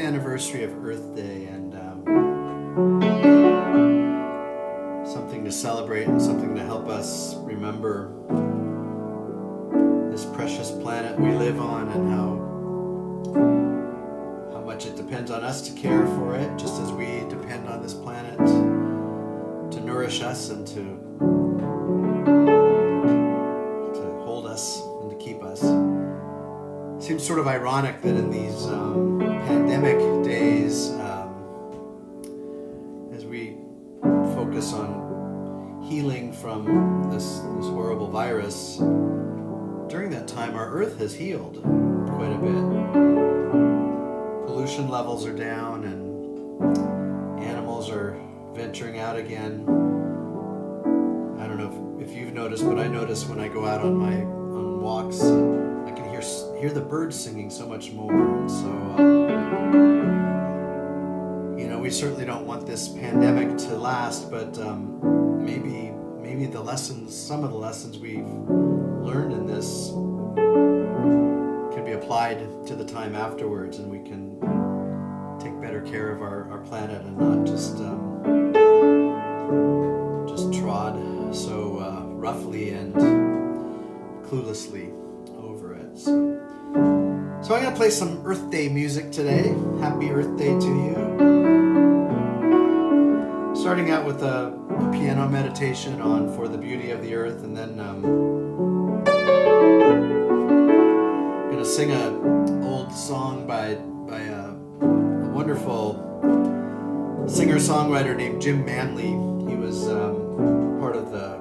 anniversary of Earth Day, and something to celebrate and something to help us remember this precious planet we live on and how much it depends on us to care for it, just as we depend on this planet to nourish us and to hold us and to keep us. It seems sort of ironic that in these pandemic days, as we focus on healing from this horrible virus, during that time our Earth has healed quite a bit. Pollution levels are down and animals are venturing out again. I don't know if you've noticed, but I notice when I go out on walks, I can hear the birds singing so much more. And so, we certainly don't want this pandemic to last, but maybe some of the lessons we've learned in this can be applied to the time afterwards, and we can take better care of our planet and not just trod so roughly and cluelessly over it. So I'm going to play some Earth Day music today. Happy Earth Day to you. Starting out with a piano meditation on For the Beauty of the Earth, and then I'm going to sing an old song by a wonderful singer-songwriter named Jim Manley. He was part of the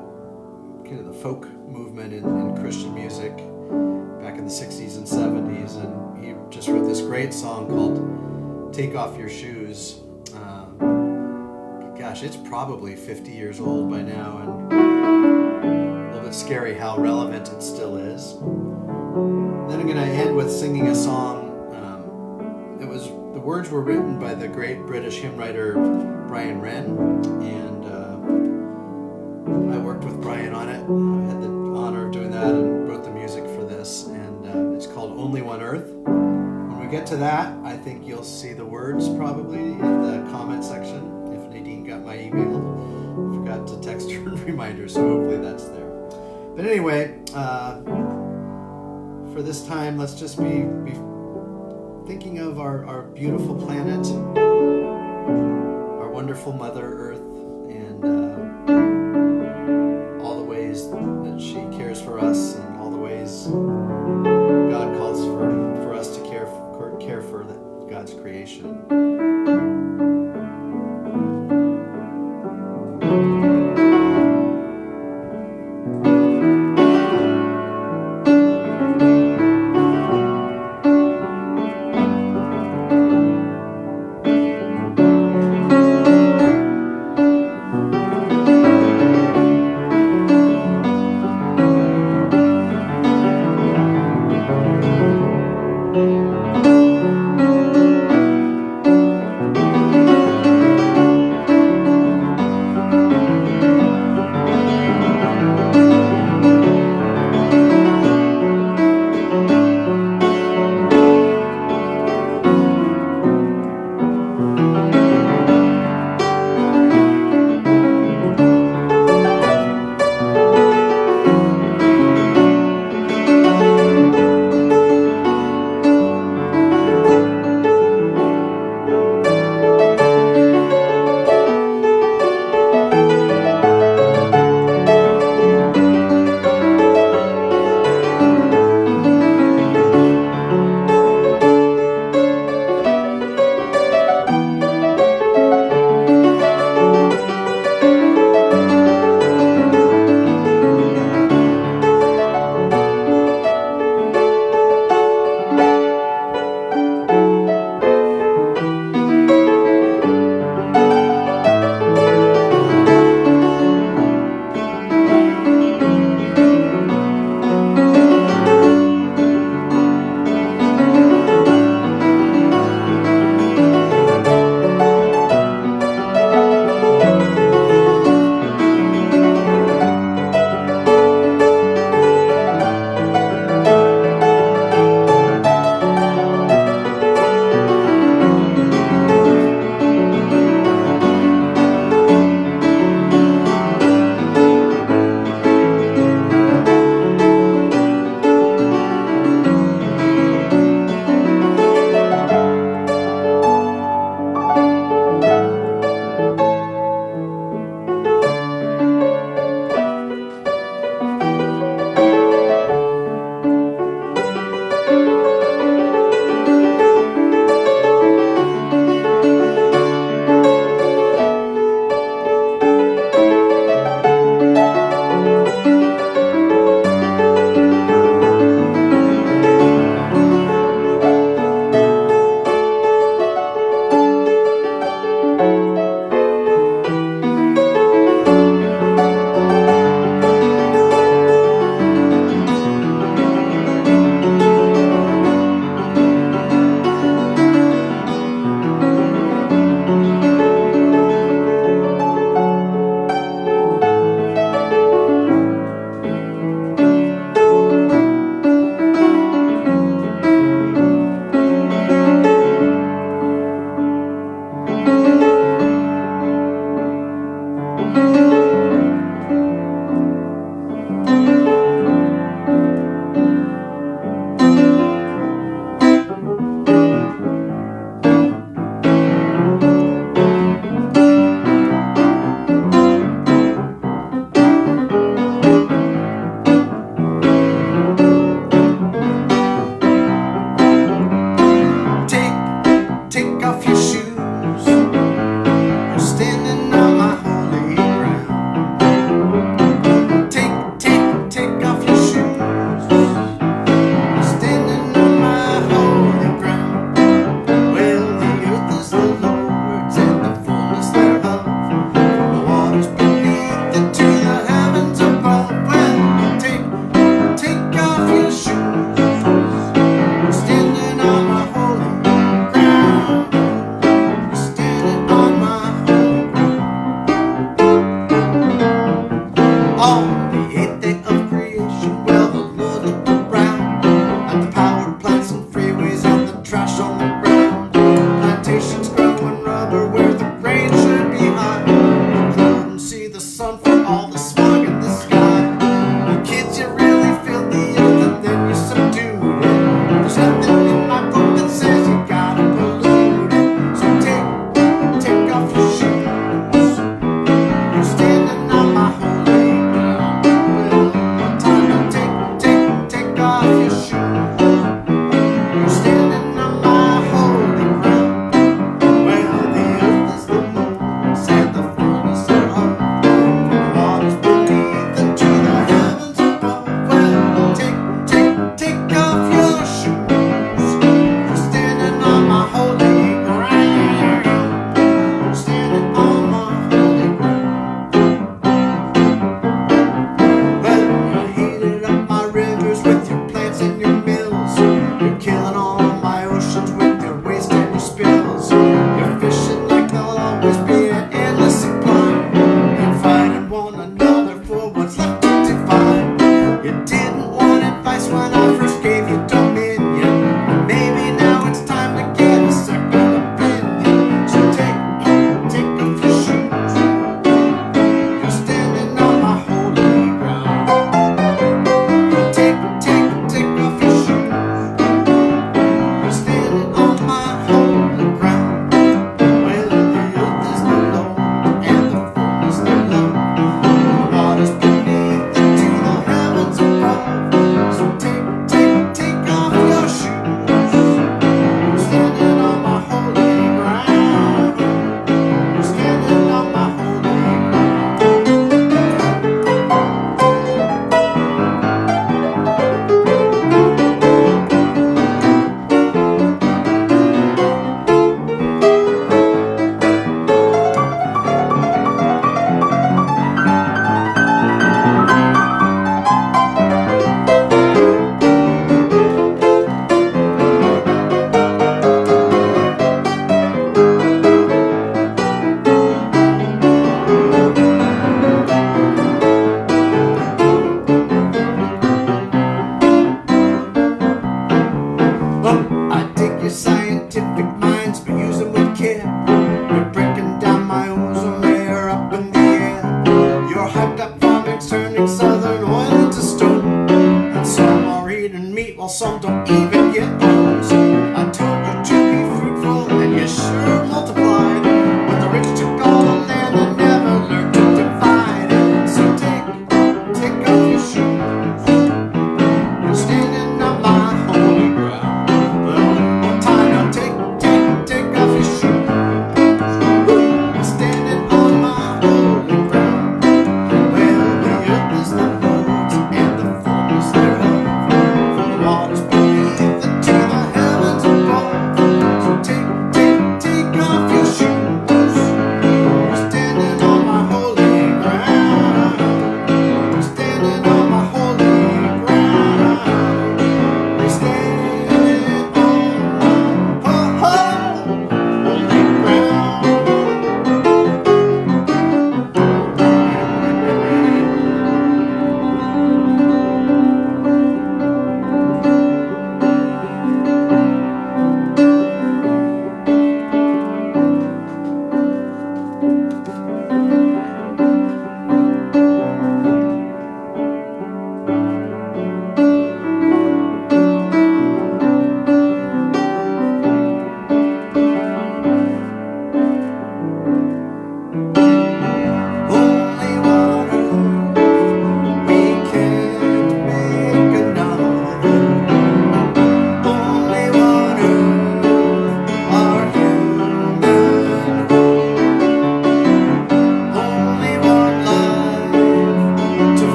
kind of the folk movement in Christian music back in the 60s and 70s, and he just wrote this great song called Take Off Your Shoes. Gosh, it's probably 50 years old by now, and a little bit scary how relevant it still is. Then I'm going to end with singing a song. The words were written by the great British hymn writer Brian Wren, and I worked with Brian on it. I had the honor of doing that and wrote the music for this, and it's called Only One Earth. When we get to that, I think you'll see the words probably in the comment section. If Nadine got my email, I forgot to text her a reminder, so hopefully that's there. But anyway, for this time, let's just be thinking of our beautiful planet, our wonderful Mother Earth, and all the ways that she cares for us, and all the ways God calls for us to care for God's creation. lights and freeways and the trash on the ground. Plantations growing rubber where the rain should be high. You couldn't see the sun for all the smog in the sky. You kids, you really feel the earth and then you subdue it. There's nothing in my book that says you gotta pollute it. So take off your shoes. You're standing on my holy ground. Well, one time now take off your shoes. You're standing on my holy ground. Well, the earth is the moon's and the fullness thereof. The waters beneath and to the heavens above. Well, take off your shoes. You're standing on my holy ground. You're standing on my holy ground. Well, you heated up my rivers with your plants and your mills. You're killing all my oceans with your waste and your spills. You're fishing like there'll always be an endless supply. You're fighting one another for what's left to divide. You didn't want advice when I first gave you dominion. But maybe now it's time to get a second opinion. So take off your shoes. You're standing on my holy ground. Take off your shoes. You're standing on my holy ground. Well, the earth is the Lord and the fullness thereof. The waters beneath and to the heavens above. So take off your shoes. You're standing on my holy ground. You're standing on my holy ground. Well, I dig your scientific minds, but use them with care. You're breaking down my ozone layer up in the air. Your hyped up farming's turning southern oil into stone. And some are eating meat while some don't even get bones. I told you to be fruitful and you sure multiplied. But the rich took all the land and never learned to divide it. So take off your shoes. You're standing on my holy ground. Well, one time now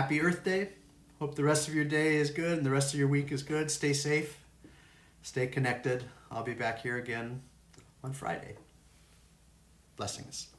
happy Earth Day. Hope the rest of your day is good and the rest of your week is good. Stay safe. Stay connected. I'll be back here again on Friday. Blessings.